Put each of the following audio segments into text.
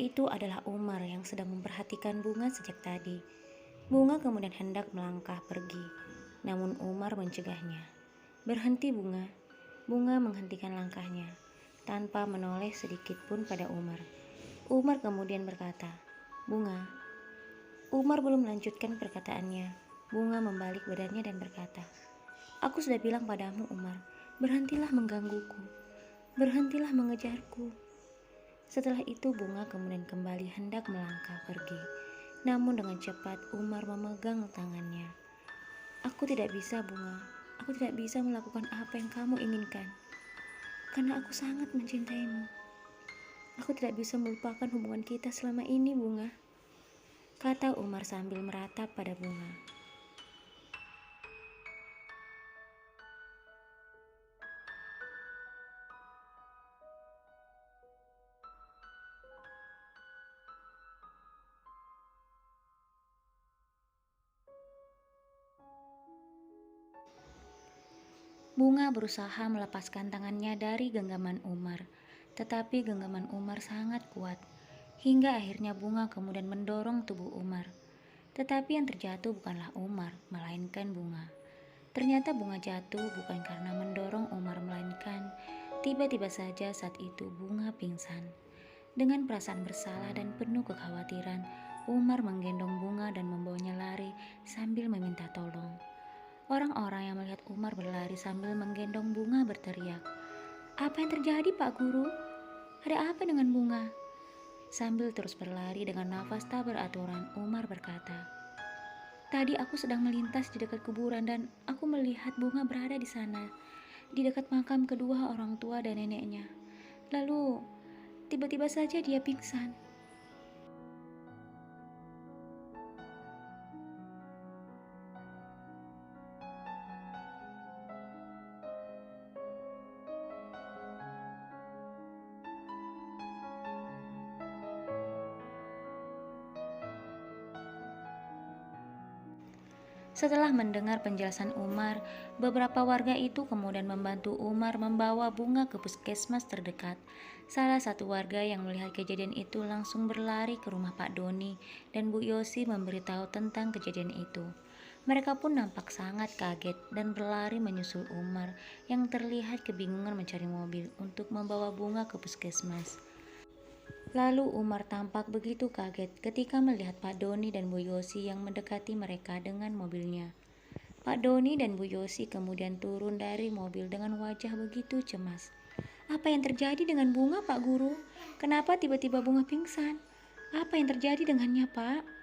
yaitu adalah Umar yang sedang memperhatikan Bunga sejak tadi. Bunga kemudian hendak melangkah pergi, namun Umar mencegahnya. "Berhenti, Bunga." Bunga menghentikan langkahnya, tanpa menoleh sedikit pun pada Umar. Umar kemudian berkata, "Bunga." Umar belum melanjutkan perkataannya. Bunga membalik badannya dan berkata, "Aku sudah bilang padamu, Umar, berhentilah menggangguku. Berhentilah mengejarku." Setelah itu Bunga kemudian kembali hendak melangkah pergi. Namun dengan cepat Umar memegang tangannya. "Aku tidak bisa, Bunga. Aku tidak bisa melakukan apa yang kamu inginkan. Karena aku sangat mencintaimu. Aku tidak bisa melupakan hubungan kita selama ini, Bunga," kata Umar sambil meratap pada Bunga. Bunga berusaha melepaskan tangannya dari genggaman Umar, tetapi genggaman Umar sangat kuat, hingga akhirnya Bunga kemudian mendorong tubuh Umar. Tetapi yang terjatuh bukanlah Umar, melainkan Bunga. Ternyata Bunga jatuh bukan karena mendorong Umar, melainkan tiba-tiba saja saat itu Bunga pingsan. Dengan perasaan bersalah dan penuh kekhawatiran, Umar menggendong Bunga dan membawanya lari sambil meminta tolong. Orang-orang yang melihat Umar berlari sambil menggendong Bunga berteriak, "Apa yang terjadi, Pak Guru? Ada apa dengan Bunga?" Sambil terus berlari dengan nafas tak beraturan, Umar berkata, "Tadi aku sedang melintas di dekat kuburan dan aku melihat Bunga berada di sana, di dekat makam kedua orang tua dan neneknya. Lalu, tiba-tiba saja dia pingsan." Setelah mendengar penjelasan Umar, beberapa warga itu kemudian membantu Umar membawa Bunga ke puskesmas terdekat. Salah satu warga yang melihat kejadian itu langsung berlari ke rumah Pak Doni dan Bu Yosi memberitahu tentang kejadian itu. Mereka pun nampak sangat kaget dan berlari menyusul Umar yang terlihat kebingungan mencari mobil untuk membawa Bunga ke puskesmas. Lalu Umar tampak begitu kaget ketika melihat Pak Doni dan Bu Yosi yang mendekati mereka dengan mobilnya. Pak Doni dan Bu Yosi kemudian turun dari mobil dengan wajah begitu cemas. "Apa yang terjadi dengan Bunga, Pak Guru? Kenapa tiba-tiba Bunga pingsan? Apa yang terjadi dengannya, Pak?"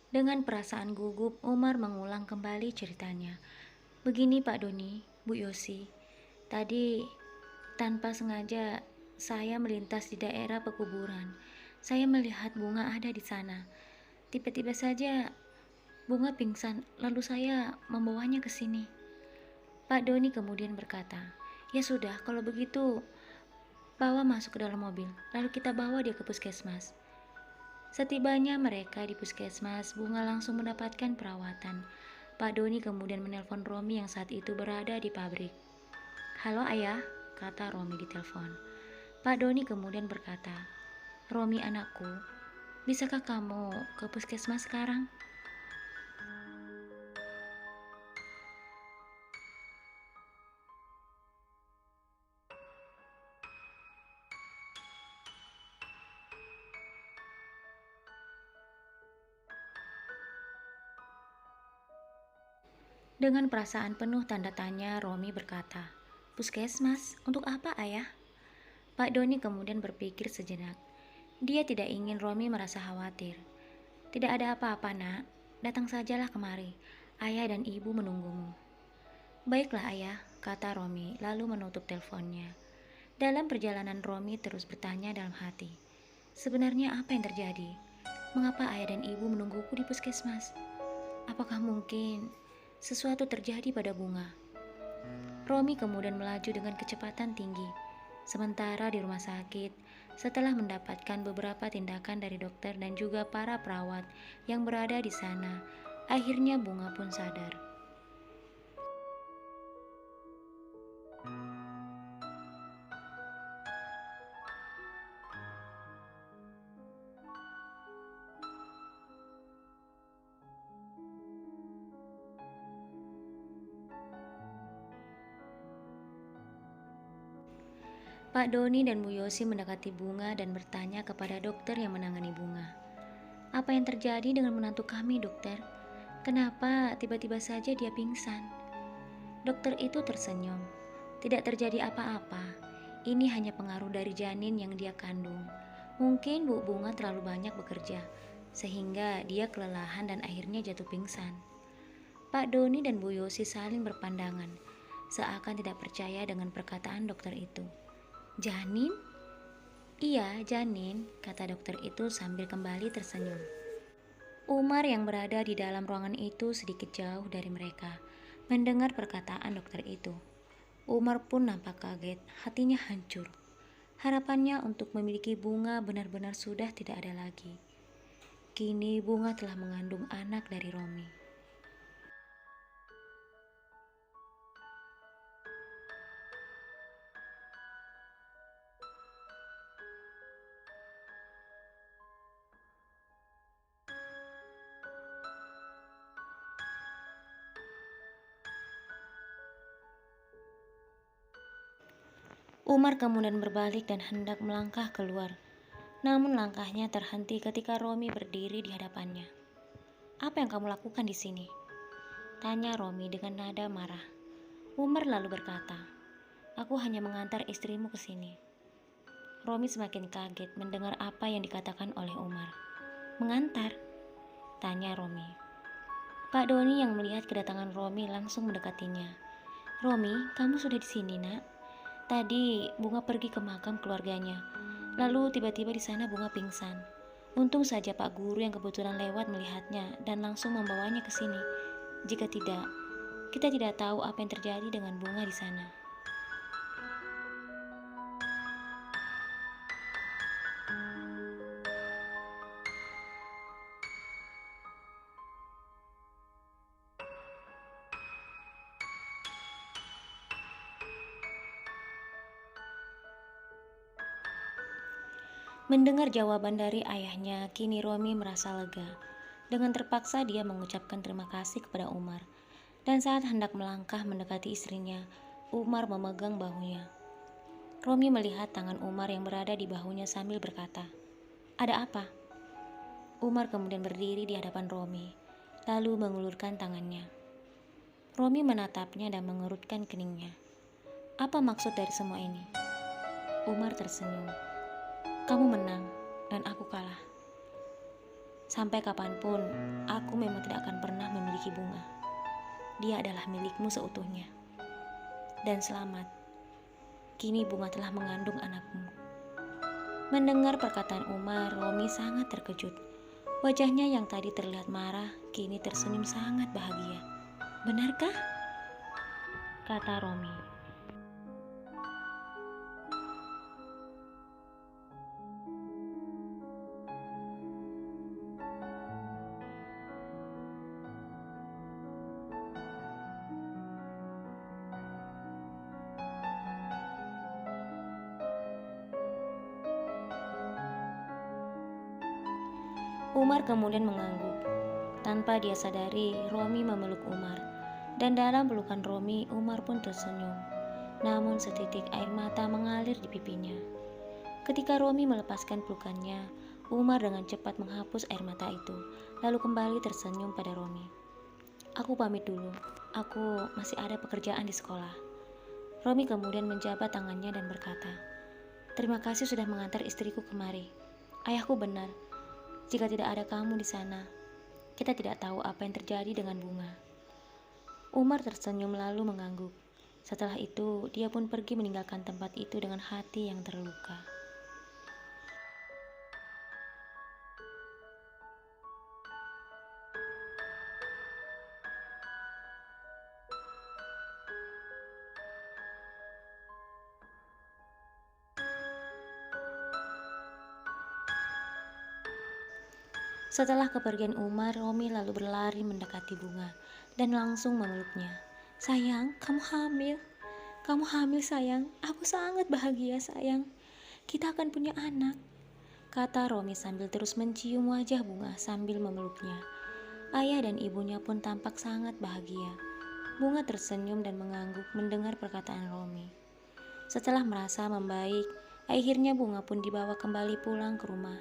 Dengan perasaan gugup, Umar mengulang kembali ceritanya. "Begini Pak Doni, Bu Yosi, tadi tanpa sengaja saya melintas di daerah pekuburan. Saya melihat Bunga ada di sana. Tiba-tiba saja Bunga pingsan, lalu saya membawanya ke sini." Pak Doni kemudian berkata, "Ya sudah, kalau begitu bawa masuk ke dalam mobil, lalu kita bawa dia ke puskesmas." Setibanya mereka di puskesmas, Bunga langsung mendapatkan perawatan. Pak Doni kemudian menelpon Romi yang saat itu berada di pabrik. "Halo ayah," kata Romi di telepon. Pak Doni kemudian berkata, "Romi anakku, bisakah kamu ke puskesmas sekarang?" Dengan perasaan penuh tanda tanya, Romi berkata, "Puskesmas, untuk apa ayah?" Pak Doni kemudian berpikir sejenak. Dia tidak ingin Romi merasa khawatir. "Tidak ada apa-apa nak, datang sajalah kemari. Ayah dan ibu menunggumu." "Baiklah ayah," kata Romi lalu menutup teleponnya. Dalam perjalanan Romi terus bertanya dalam hati, "Sebenarnya apa yang terjadi? Mengapa ayah dan ibu menungguku di puskesmas? Apakah mungkin sesuatu terjadi pada Bunga? Romi kemudian melaju dengan kecepatan tinggi. Sementara di rumah sakit, setelah mendapatkan beberapa tindakan dari dokter dan juga para perawat yang berada di sana, akhirnya Bunga pun sadar. Pak Doni dan Bu Yosi mendekati Bunga dan bertanya kepada dokter yang menangani Bunga. "Apa yang terjadi dengan menantu kami, dokter? Kenapa tiba-tiba saja dia pingsan?" Dokter itu tersenyum. "Tidak terjadi apa-apa. Ini hanya pengaruh dari janin yang dia kandung. Mungkin Bu Bunga terlalu banyak bekerja, sehingga dia kelelahan dan akhirnya jatuh pingsan." Pak Doni dan Bu Yosi saling berpandangan, seakan tidak percaya dengan perkataan dokter itu. "Janin?" "Iya, janin," kata dokter itu sambil kembali tersenyum. Umar yang berada di dalam ruangan itu sedikit jauh dari mereka, mendengar perkataan dokter itu. Umar pun nampak kaget, hatinya hancur. Harapannya untuk memiliki Bunga benar-benar sudah tidak ada lagi. Kini Bunga telah mengandung anak dari Romi. Umar kemudian berbalik dan hendak melangkah keluar. Namun langkahnya terhenti ketika Romi berdiri di hadapannya. "Apa yang kamu lakukan di sini?" tanya Romi dengan nada marah. Umar lalu berkata, "Aku hanya mengantar istrimu ke sini." Romi semakin kaget mendengar apa yang dikatakan oleh Umar. "Mengantar?" tanya Romi. Pak Doni yang melihat kedatangan Romi langsung mendekatinya. "Romi, kamu sudah di sini, Nak? Tadi Bunga pergi ke makam keluarganya. Lalu tiba-tiba di sana Bunga pingsan. Untung saja Pak Guru yang kebetulan lewat melihatnya dan langsung membawanya ke sini. Jika tidak, kita tidak tahu apa yang terjadi dengan Bunga di sana." Mendengar jawaban dari ayahnya, kini Romi merasa lega. Dengan terpaksa dia mengucapkan terima kasih kepada Umar. Dan saat hendak melangkah mendekati istrinya, Umar memegang bahunya. Romi melihat tangan Umar yang berada di bahunya sambil berkata, "Ada apa?" Umar kemudian berdiri di hadapan Romi, lalu mengulurkan tangannya. Romi menatapnya dan mengerutkan keningnya. "Apa maksud dari semua ini?" Umar tersenyum. "Kamu menang dan aku kalah. Sampai kapanpun, aku memang tidak akan pernah memiliki Bunga. Dia adalah milikmu seutuhnya. Dan selamat, kini Bunga telah mengandung anakmu." Mendengar perkataan Umar, Romi sangat terkejut. Wajahnya yang tadi terlihat marah, kini tersenyum sangat bahagia. "Benarkah?" kata Romi. Umar kemudian mengangguk. Tanpa dia sadari, Romi memeluk Umar. Dan dalam pelukan Romi, Umar pun tersenyum. Namun setitik air mata mengalir di pipinya. Ketika Romi melepaskan pelukannya, Umar dengan cepat menghapus air mata itu, lalu kembali tersenyum pada Romi. "Aku pamit dulu, aku masih ada pekerjaan di sekolah." Romi kemudian menjabat tangannya dan berkata, "Terima kasih sudah mengantar istriku kemari. Ayahku benar. Jika tidak ada kamu di sana, kita tidak tahu apa yang terjadi dengan Bunga." Umar tersenyum lalu mengangguk. Setelah itu, dia pun pergi meninggalkan tempat itu dengan hati yang terluka. Setelah kepergian Umar, Romi lalu berlari mendekati Bunga dan langsung memeluknya. "Sayang, kamu hamil. Kamu hamil sayang. Aku sangat bahagia sayang. Kita akan punya anak," kata Romi sambil terus mencium wajah Bunga sambil memeluknya. Ayah dan ibunya pun tampak sangat bahagia. Bunga tersenyum dan mengangguk mendengar perkataan Romi. Setelah merasa membaik, akhirnya Bunga pun dibawa kembali pulang ke rumah.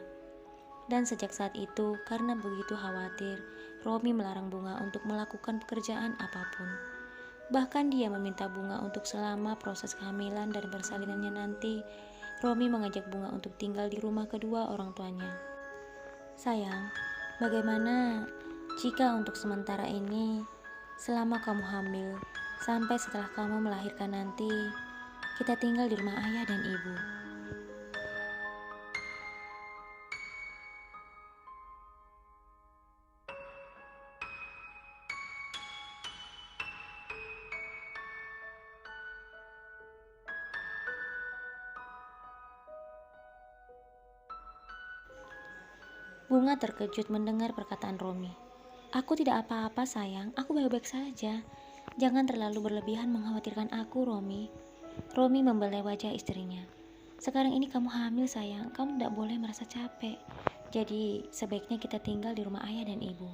Dan sejak saat itu, karena begitu khawatir, Romi melarang Bunga untuk melakukan pekerjaan apapun. Bahkan dia meminta Bunga untuk selama proses kehamilan dan persalinannya nanti, Romi mengajak Bunga untuk tinggal di rumah kedua orang tuanya. "Sayang, bagaimana jika untuk sementara ini, selama kamu hamil, sampai setelah kamu melahirkan nanti, kita tinggal di rumah ayah dan ibu?" Bunga terkejut mendengar perkataan Romi. "Aku tidak apa-apa sayang, aku baik-baik saja. Jangan terlalu berlebihan mengkhawatirkan aku, Romi." Romi membelai wajah istrinya. "Sekarang ini kamu hamil sayang, kamu tidak boleh merasa capek. Jadi sebaiknya kita tinggal di rumah ayah dan ibu.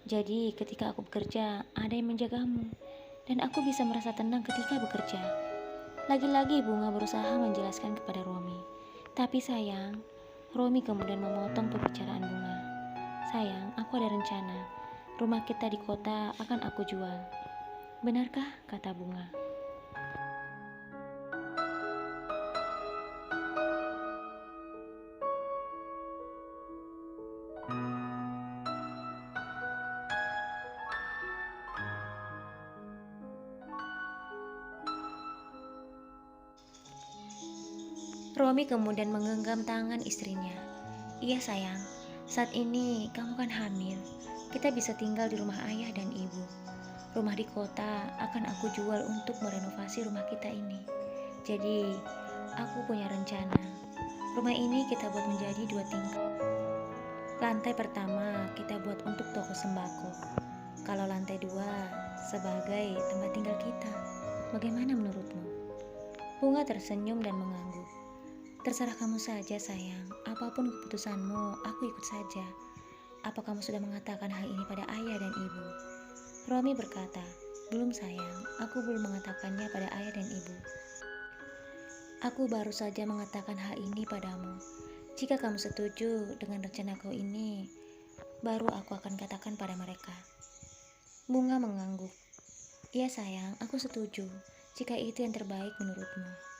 Jadi ketika aku bekerja, ada yang menjagamu. Dan aku bisa merasa tenang ketika bekerja." Lagi-lagi Bunga berusaha menjelaskan kepada Romi. "Tapi sayang," Romi kemudian memotong pembicaraan Bunga. "Sayang, aku ada rencana. Rumah kita di kota akan aku jual." "Benarkah?" kata Bunga. Romi kemudian menggenggam tangan istrinya. "Iya sayang, saat ini kamu kan hamil. Kita bisa tinggal di rumah ayah dan ibu. Rumah di kota akan aku jual untuk merenovasi rumah kita ini. Jadi, aku punya rencana. Rumah ini kita buat menjadi 2 tingkat. Lantai pertama kita buat untuk toko sembako. Kalau lantai 2 sebagai tempat tinggal kita. Bagaimana menurutmu?" Bunga tersenyum dan mengangguk. "Terserah kamu saja sayang, apapun keputusanmu, aku ikut saja. Apa kamu sudah mengatakan hal ini pada ayah dan ibu?" Romi berkata, "Belum sayang, aku belum mengatakannya pada ayah dan ibu. Aku baru saja mengatakan hal ini padamu. Jika kamu setuju dengan rencanaku ini, baru aku akan katakan pada mereka." Bunga mengangguk. "Iya sayang, aku setuju, jika itu yang terbaik menurutmu."